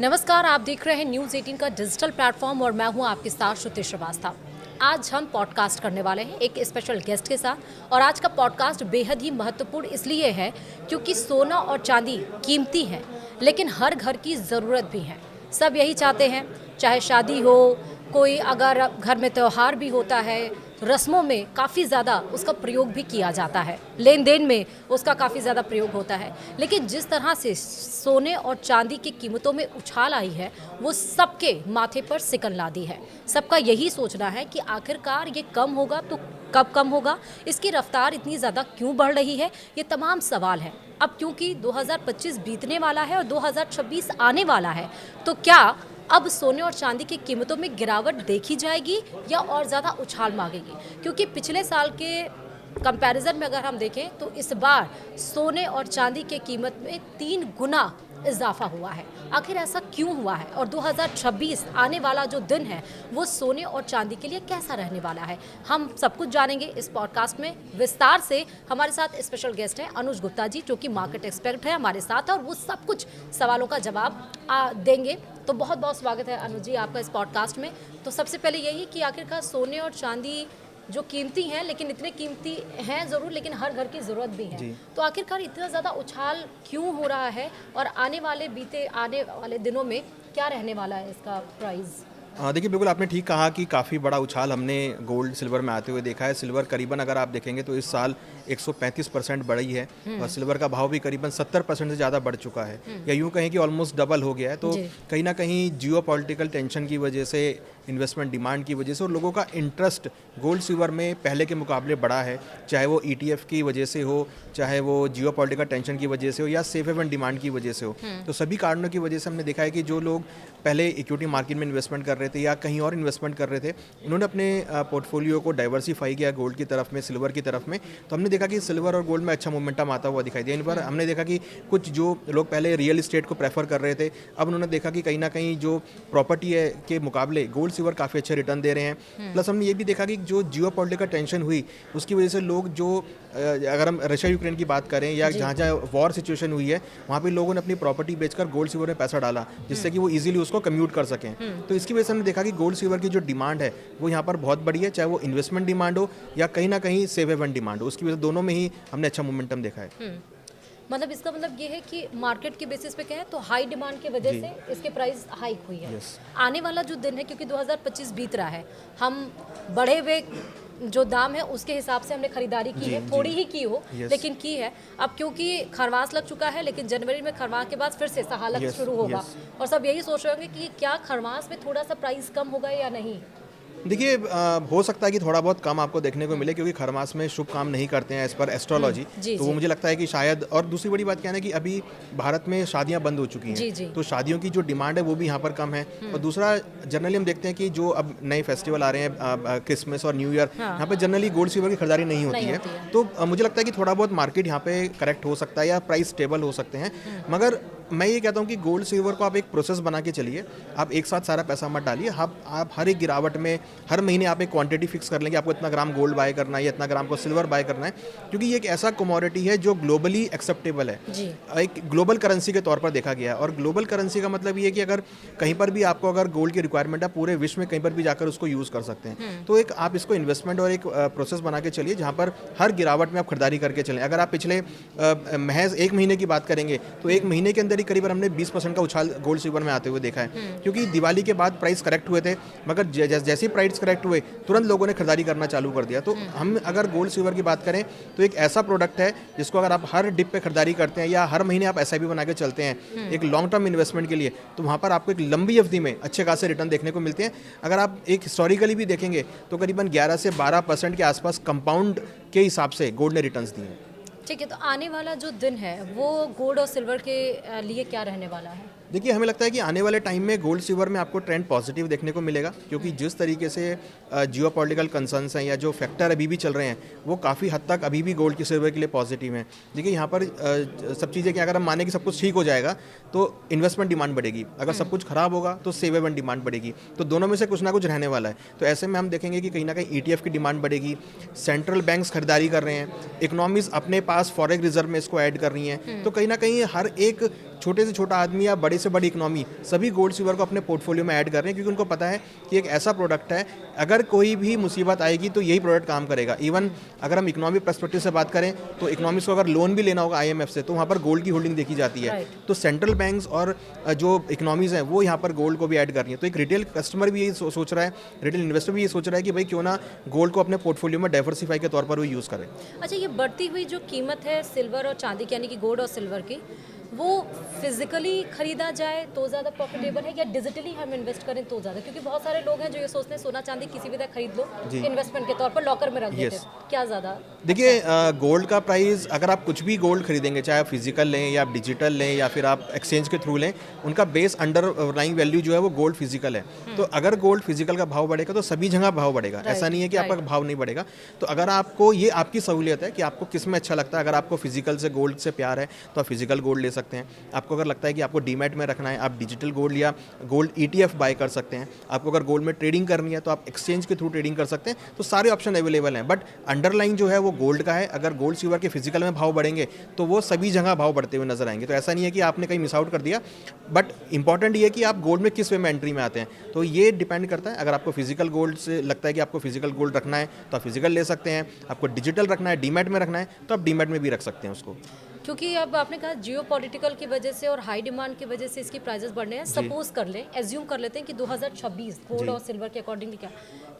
नमस्कार, आप देख रहे हैं न्यूज़ 18 का डिजिटल प्लेटफॉर्म और मैं हूं आपके साथ श्रुति श्रीवास्तव। आज हम पॉडकास्ट करने वाले हैं एक स्पेशल गेस्ट के साथ और आज का पॉडकास्ट बेहद ही महत्वपूर्ण इसलिए है क्योंकि सोना और चांदी कीमती है लेकिन हर घर की ज़रूरत भी है। सब यही चाहते हैं, चाहे शादी हो, कोई अगर घर में त्यौहार भी होता है, रस्मों में काफ़ी ज़्यादा उसका प्रयोग भी किया जाता है, लेन देन में उसका काफ़ी ज़्यादा प्रयोग होता है। लेकिन जिस तरह से सोने और चांदी की कीमतों में उछाल आई है वो सबके माथे पर सिकन लादी है। सबका यही सोचना है कि आखिरकार ये कम होगा तो कब कम होगा, इसकी रफ्तार इतनी ज़्यादा क्यों बढ़ रही है, ये तमाम सवाल हैं। अब क्योंकि 2025 बीतने वाला है और 2026 आने वाला है, तो क्या अब सोने और चांदी की कीमतों में गिरावट देखी जाएगी या और ज़्यादा उछाल मांगेगी? क्योंकि पिछले साल के कंपैरिजन में अगर हम देखें तो इस बार सोने और चांदी की कीमत में 3 गुना इजाफा हुआ है। आखिर ऐसा क्यों हुआ है और 2026 आने वाला जो दिन है वो सोने और चांदी के लिए कैसा रहने वाला है, हम सब कुछ जानेंगे इस पॉडकास्ट में विस्तार से। हमारे साथ स्पेशल गेस्ट हैं अनुज गुप्ता जी, जो कि मार्केट एक्सपर्ट है हमारे साथ, और वो सब कुछ सवालों का जवाब देंगे। तो बहुत बहुत स्वागत है अनुज जी आपका इस पॉडकास्ट में। तो सबसे पहले यही कि आखिरकार सोने और चांदी जो कीमती हैं, लेकिन इतने कीमती हैं ज़रूर, लेकिन हर घर की ज़रूरत भी है, तो आखिरकार इतना ज़्यादा उछाल क्यों हो रहा है और आने वाले दिनों में क्या रहने वाला है इसका प्राइस? देखिए, बिल्कुल आपने ठीक कहा कि काफ़ी बड़ा उछाल हमने गोल्ड सिल्वर में आते हुए देखा है। सिल्वर करीबन अगर आप देखेंगे तो इस साल 135% बढ़ी है और सिल्वर का भाव भी करीबन 70% से ज़्यादा बढ़ चुका है, या यूँ कहें कि ऑलमोस्ट डबल हो गया है। तो कहीं ना कहीं जियो पॉलिटिकल टेंशन की वजह से, इन्वेस्टमेंट डिमांड की वजह से और लोगों का इंटरेस्ट गोल्ड सिल्वर में पहले के मुकाबले बढ़ा है, चाहे वो ETF की वजह से हो, चाहे वो जियो पॉलिटिकल टेंशन की वजह से हो या सेफ हेवन डिमांड की वजह से हो। तो सभी कारणों की वजह से हमने देखा है कि जो लोग पहले इक्विटी मार्केट में इन्वेस्टमेंट कर रहे थे या कहीं और इन्वेस्टमेंट कर रहे थे, उन्होंने अपने पोर्टफोलियो को डाइवर्सिफाई किया गोल्ड की तरफ में, सिल्वर की तरफ में। तो हमने देखा कि सिल्वर और गोल्ड में अच्छा मोमेंटम आता हुआ दिखाई दिया। इन पर हमने देखा कि कुछ जो लोग पहले रियल इस्टेट को प्रेफर कर रहे थे, अब उन्होंने देखा कि कहीं ना कहीं जो प्रॉपर्टी है के मुकाबले गोल्ड सिल्वर काफ़ी अच्छे रिटर्न दे रहे हैं। प्लस हमने ये भी देखा कि जो जियो पॉलिटिकल टेंशन हुई उसकी वजह से लोग जो अगर हम रशिया यूक्रेन की बात करें या जहाँ जहाँ वॉर सिचुएशन हुई है, वहाँ पे लोगों ने अपनी प्रॉपर्टी बेचकर गोल्ड सिल्वर में पैसा डाला, जिससे कि वो इजीली उसको कम्यूट कर सकें। तो इसकी वजह से हमने देखा कि गोल्ड सिल्वर की जो डिमांड है वो यहाँ पर बहुत बड़ी है, चाहे वो इन्वेस्टमेंट डिमांड हो या कहीं ना कहीं सेफ हेवन डिमांड हो। उसकी वजह से दोनों में ही हमने अच्छा मोमेंटम देखा है। मतलब इसका मतलब ये है कि मार्केट के बेसिस पे कहें तो हाई डिमांड की वजह से इसके प्राइस हाइक हुई है। आने वाला जो दिन है, क्योंकि 2025 बीत रहा है, हम बढ़े हुए जो दाम है उसके हिसाब से हमने खरीदारी की है, थोड़ी ही की हो लेकिन की है। अब क्योंकि खरवास लग चुका है, लेकिन जनवरी में खरवास के बाद फिर से सहालग शुरू होगा और सब यही सोच रहे होंगे कि क्या खरवास में थोड़ा सा प्राइस कम होगा या नहीं। देखिए, हो सकता है कि थोड़ा बहुत कम आपको देखने को मिले, क्योंकि खरमास में शुभ काम नहीं करते हैं एज पर एस्ट्रोलॉजी। तो वो मुझे लगता है कि शायद, और दूसरी बड़ी बात क्या है ना कि अभी भारत में शादियां बंद हो चुकी हैं, तो शादियों की जो डिमांड है वो भी यहाँ पर कम है। और दूसरा, जनरली हम देखते हैं कि जो अब नए फेस्टिवल आ रहे हैं, क्रिसमस और न्यू ईयर, यहाँ पे जनरली गोल्ड सिल्वर की खरीदारी नहीं होती है। तो मुझे लगता है कि थोड़ा बहुत मार्केट यहाँ पे करेक्ट हो सकता है या प्राइस स्टेबल हो सकते हैं। मगर मैं ये कहता हूँ कि गोल्ड सिल्वर को आप एक प्रोसेस बना के चलिए, आप एक साथ सारा पैसा मत डालिए। आप हर एक गिरावट में हर महीने आप एक क्वांटिटी फिक्स कर लें कि आपको इतना ग्राम गोल्ड बाय करना है या इतना ग्राम को सिल्वर बाय करना है, क्योंकि ये एक ऐसा कमोडिटी है जो ग्लोबली एक्सेप्टेबल है, एक ग्लोबल करेंसी के तौर पर देखा गया है। और ग्लोबल करेंसी का मतलब ये है कि अगर कहीं पर भी आपको अगर गोल्ड की रिक्वायरमेंट है, पूरे विश्व में कहीं पर भी जाकर उसको यूज़ कर सकते हैं। तो एक आप इसको इन्वेस्टमेंट और एक प्रोसेस बना के चलिए जहाँ पर हर गिरावट में आप खरीदारी करके चलें। अगर आप पिछले महज 1 महीने की बात करेंगे तो 1 महीने के अंदर ही करीबन हमने 20% का उछाल गोल्ड सिल्वर में आते हुए देखा है, क्योंकि दिवाली के बाद प्राइस करेक्ट हुए थे, मगर जैसे ही प्राइस करेक्ट हुए तुरंत लोगों ने खरीदारी करना चालू कर दिया। तो हम अगर गोल्ड सिल्वर की बात करें तो एक ऐसा प्रोडक्ट है जिसको अगर आप हर डिप पे खरीदारी करते हैं या हर महीने आप SIP बना के चलते हैं एक लॉन्ग टर्म इन्वेस्टमेंट के लिए, तो वहाँ पर आपको एक लंबी अवधि में अच्छे खासे रिटर्न देखने को मिलते हैं। अगर आप एक हिस्टोरिकली भी देखेंगे तो करीबन 11 से 12% के आसपास कंपाउंड के हिसाब से गोल्ड ने रिटर्न्स दिए हैं। ठीक है, तो आने वाला जो दिन है वो गोल्ड और सिल्वर के लिए क्या रहने वाला है? देखिए, हमें लगता है कि आने वाले टाइम में गोल्ड सिल्वर में आपको ट्रेंड पॉजिटिव देखने को मिलेगा, क्योंकि जिस तरीके से जियो पॉलिटिकल कंसर्न्स हैं या जो फैक्टर अभी भी चल रहे हैं वो काफ़ी हद तक अभी भी गोल्ड की सिल्वर के लिए पॉजिटिव हैं। देखिए, यहाँ पर सब चीज़ें कि अगर हम माने कि सब कुछ ठीक हो जाएगा तो इन्वेस्टमेंट डिमांड बढ़ेगी, अगर सब कुछ खराब होगा तो सेव हेवन डिमांड बढ़ेगी, तो दोनों में से कुछ ना कुछ रहने वाला है। तो ऐसे में हम देखेंगे कि कहीं ना कहीं ETF की डिमांड बढ़ेगी, सेंट्रल बैंक्स खरीदारी कर रहे हैं, इकोनॉमीज अपने पास फॉरेक्स रिजर्व में इसको ऐड कर रही हैं, तो कहीं ना कहीं हर एक छोटे से छोटा आदमी या बड़े से बड़ी इकोनॉमी सभी गोल्ड सिल्वर को अपने पोर्टफोलियो में ऐड कर रहे हैं, क्योंकि उनको पता है कि एक ऐसा प्रोडक्ट है, अगर कोई भी मुसीबत आएगी तो यही प्रोडक्ट काम करेगा। इवन अगर हम इकोनॉमिक पर्सपेक्टिव से बात करें तो इकोनॉमिक्स को अगर लोन भी लेना होगा IMF से तो वहाँ पर गोल्ड की होल्डिंग देखी जाती है। तो सेंट्रल बैंक्स और जो इकोनॉमीज़ हैं वो यहाँ पर गोल्ड को भी ऐड कर रही है। तो एक रिटेल कस्टमर भी यही सोच रहा है, रिटेल इन्वेस्टर भी ये सोच रहा है कि भाई क्यों ना गोल्ड को अपने पोर्टफोलियो में डाइवर्सिफाई के तौर पर वो यूज़ करें। अच्छा, ये बढ़ती हुई जो कीमत है सिल्वर और चांदी की, यानी कि गोल्ड और सिल्वर की, वो फिजिकली खरीदा जाए तो ज़्यादा प्रॉफिटेबल है या डिजिटली हम इन्वेस्ट करें तो ज़्यादा? क्योंकि बहुत सारे लोग हैं जो ये सोचते हैं सोना चांदी किसी भी तरह खरीद लो, इन्वेस्टमेंट के तौर पर लॉकर में रख देते हैं, क्या ज़्यादा? देखिए, गोल्ड का प्राइस, अगर आप कुछ भी गोल्ड खरीदेंगे, चाहे आप फिजिकल लें या आप डिजिटल लें या फिर आप एक्सचेंज के थ्रू लें, उनका बेस अंडरलाइंग वैल्यू जो है वो गोल्ड फिजिकल है। तो अगर गोल्ड फिजिकल का भाव बढ़ेगा तो सभी जगह भाव बढ़ेगा, ऐसा नहीं है कि आपका भाव नहीं बढ़ेगा। तो अगर आपको, ये आपकी सहूलियत है कि आपको किस में अच्छा लगता है। अगर आपको फिजिकल से गोल्ड से प्यार है तो आप फिजिकल गोल्ड ले सकते हैं। आपको अगर लगता है कि आपको डीमैट में रखना है, आप डिजिटल गोल्ड या गोल्ड ETF बाय कर सकते हैं। आपको अगर गोल्ड में ट्रेडिंग करनी है तो आप एक्सचेंज के थ्रू ट्रेडिंग कर सकते हैं। तो सारे ऑप्शन अवेलेबल हैं, बट अंडरलाइन जो है वो गोल्ड का है। अगर गोल्ड सिल्वर के फिजिकल में भाव बढ़ेंगे तो वो सभी जगह भाव बढ़ते हुए नजर आएंगे। तो ऐसा नहीं है कि आपने कहीं मिस आउट कर दिया, बट इंपॉर्टेंट ये है कि आप गोल्ड में किस वे में एंट्री में आते हैं। तो ये डिपेंड करता है। अगर आपको फिजिकल गोल्ड से लगता है कि आपको फिजिकल गोल्ड रखना है तो आप फिजिकल ले सकते हैं। आपको डिजिटल रखना है, डीमैट में रखना है, तो आप डीमैट में भी रख सकते हैं उसको। क्योंकि अब आपने कहा जियोपॉलिटिकल की वजह से और हाई डिमांड की वजह से इसकी प्राइसेस बढ़ रहे हैं। सपोज कर लें, एज्यूम कर लेते हैं कि 2026 गोल्ड और सिल्वर के अकॉर्डिंगली क्या,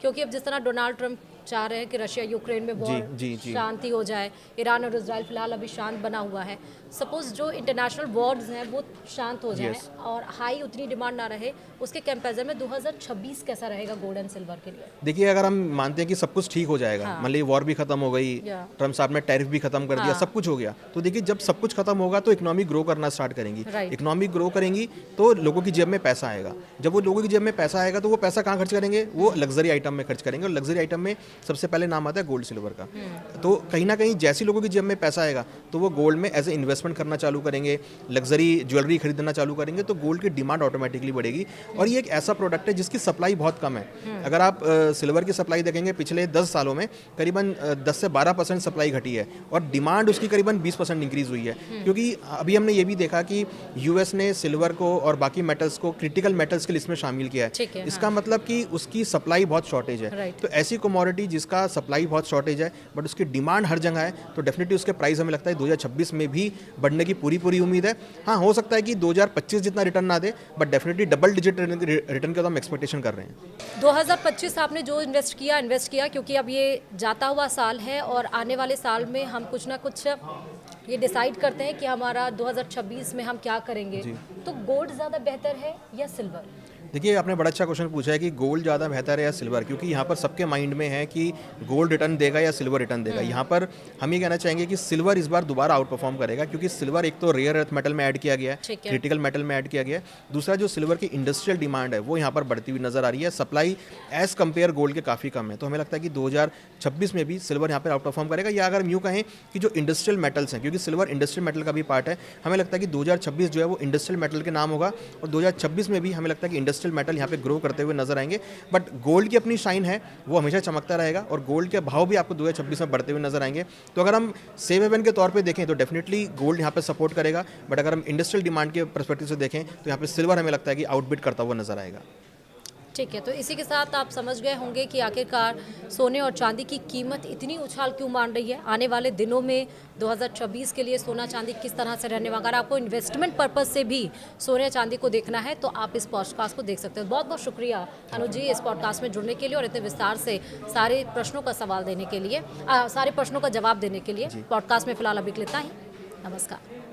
क्योंकि अब जिस तरह डोनाल्ड ट्रंप चाह रहे हैं कि रशिया यूक्रेन में वॉर शांति हो जाए, ईरान और इजराइल फिलहाल अभी शांत बना हुआ है, सपोज जो इंटरनेशनल वॉर्स हैं वो शांत हो जाए और हाई उतनी डिमांड ना रहे, उसके कंपेरिजन में 2026 कैसा रहेगा गोल्ड एंड सिल्वर के लिए? देखिए, अगर हम मानते हैं कि सब कुछ ठीक हो जाएगा, मतलब वॉर भी खत्म हो गई, ट्रंप साहब ने टैरिफ भी खत्म कर दिया, सब कुछ हो गया, तो देखिए जब सब कुछ खत्म होगा तो इकोनॉमी ग्रो करना स्टार्ट करेंगी। इकोनॉमी ग्रो करेंगी तो लोगों की जेब में पैसा आएगा। जब वो लोगों की जेब में पैसा आएगा तो वो पैसा कहाँ खर्च करेंगे? वो लग्जरी आइटम में खर्च करेंगे, और लग्जरी आइटम में सबसे पहले नाम आता है गोल्ड सिल्वर का। तो कहीं ना कहीं जैसे लोगों की जेब में पैसा आएगा तो वो गोल्ड में एज ए इन्वेस्टमेंट करना चालू करेंगे, लग्जरी ज्वेलरी खरीदना चालू करेंगे, तो गोल्ड की डिमांड ऑटोमेटिकली बढ़ेगी। और ये एक ऐसा प्रोडक्ट है जिसकी सप्लाई बहुत कम है। अगर आप सिल्वर की सप्लाई देखेंगे पिछले 10 सालों में करीबन 10 से 12% सप्लाई घटी है और डिमांड उसकी करीबन 20% इंक्रीज हुई है। क्योंकि अभी हमने ये भी देखा कि यूएस ने सिल्वर को और बाकी मेटल्स को क्रिटिकल मेटल्स की लिस्ट में शामिल किया है। इसका मतलब कि उसकी सप्लाई बहुत शॉर्टेज है। तो ऐसी कमोडिटी जिसका सप्लाई बहुत शॉर्टेज है बट उसकी डिमांड हर जगह है, तो डेफिनेटली उसके प्राइस हमें लगता है 2026 में भी बढ़ने की पूरी उम्मीद है। हाँ, हो सकता है कि 2025 जितना रिटर्न ना दे, but definitely double digit return का तो हम एक्सपेक्टेशन कर रहे हैं। 2025 आपने जो इन्वेस्ट किया, क्योंकि अब ये जाता हुआ साल है और आने वाले साल में हम कुछ ना कुछ ये डिसाइड करते हैं कि हमारा 2026 में हम क्या करेंगे, तो गोल्ड ज़्यादा बेहतर है या सिल्वर? देखिए, आपने बड़ा अच्छा क्वेश्चन पूछा है कि गोल्ड ज़्यादा बेहतर है या सिल्वर, क्योंकि यहाँ पर सबके माइंड में है कि गोल्ड रिटर्न देगा या सिल्वर रिटर्न देगा। यहाँ पर हम ये कहना चाहेंगे कि सिल्वर इस बार दोबारा आउट परफॉर्म करेगा, क्योंकि सिल्वर एक तो रेयर अर्थ मेटल में ऐड किया गया है, क्रिटिकल मेटल में ऐड किया गया है। दूसरा, जो सिल्वर की इंडस्ट्रियल डिमांड है वो यहाँ पर बढ़ती हुई नजर आ रही है। सप्लाई एज कम्पेयर गोल्ड के काफ़ी कम है, तो हमें लगता है कि 2026 में भी सिल्वर यहाँ पर आउट परफॉर्म करेगा। या अगर हम यूँ कहें कि जो इंडस्ट्रियल मेटल्स हैं, क्योंकि सिल्वर इंडस्ट्रियल मेटल का भी पार्ट है, हमें लगता है कि 2026 जो है वो इंडस्ट्रियल मेटल के नाम होगा और 2026 में भी हमें लगता है कि इंडस्ट्रियल मेटल यहाँ पे ग्रो करते हुए नजर आएंगे। बट गोल्ड की अपनी शाइन है, वो हमेशा चमकता रहेगा और गोल्ड के भाव भी आपको 2026 में बढ़ते हुए नजर आएंगे। तो अगर हम सेफ हेवन के तौर पे देखें तो डेफिनेटली गोल्ड यहाँ पे सपोर्ट करेगा, बट अगर हम इंडस्ट्रियल डिमांड के पर्सपेक्टिव से देखें तो यहाँ पे सिल्वर हमें लगता है कि आउटबिट करता हुआ नजर आएगा। ठीक है, तो इसी के साथ आप समझ गए होंगे कि आखिरकार सोने और चांदी की कीमत इतनी उछाल क्यों मान रही है। आने वाले दिनों में 2026 के लिए सोना चांदी किस तरह से रहने वाला। अगर आपको इन्वेस्टमेंट पर्पस से भी सोने चांदी को देखना है तो आप इस पॉडकास्ट को देख सकते हो। बहुत बहुत शुक्रिया अनुज जी इस पॉडकास्ट में जुड़ने के लिए और इतने विस्तार से सारे प्रश्नों का सवाल देने के लिए, सारे प्रश्नों का जवाब देने के लिए। पॉडकास्ट में फिलहाल अभी इतना ही। नमस्कार।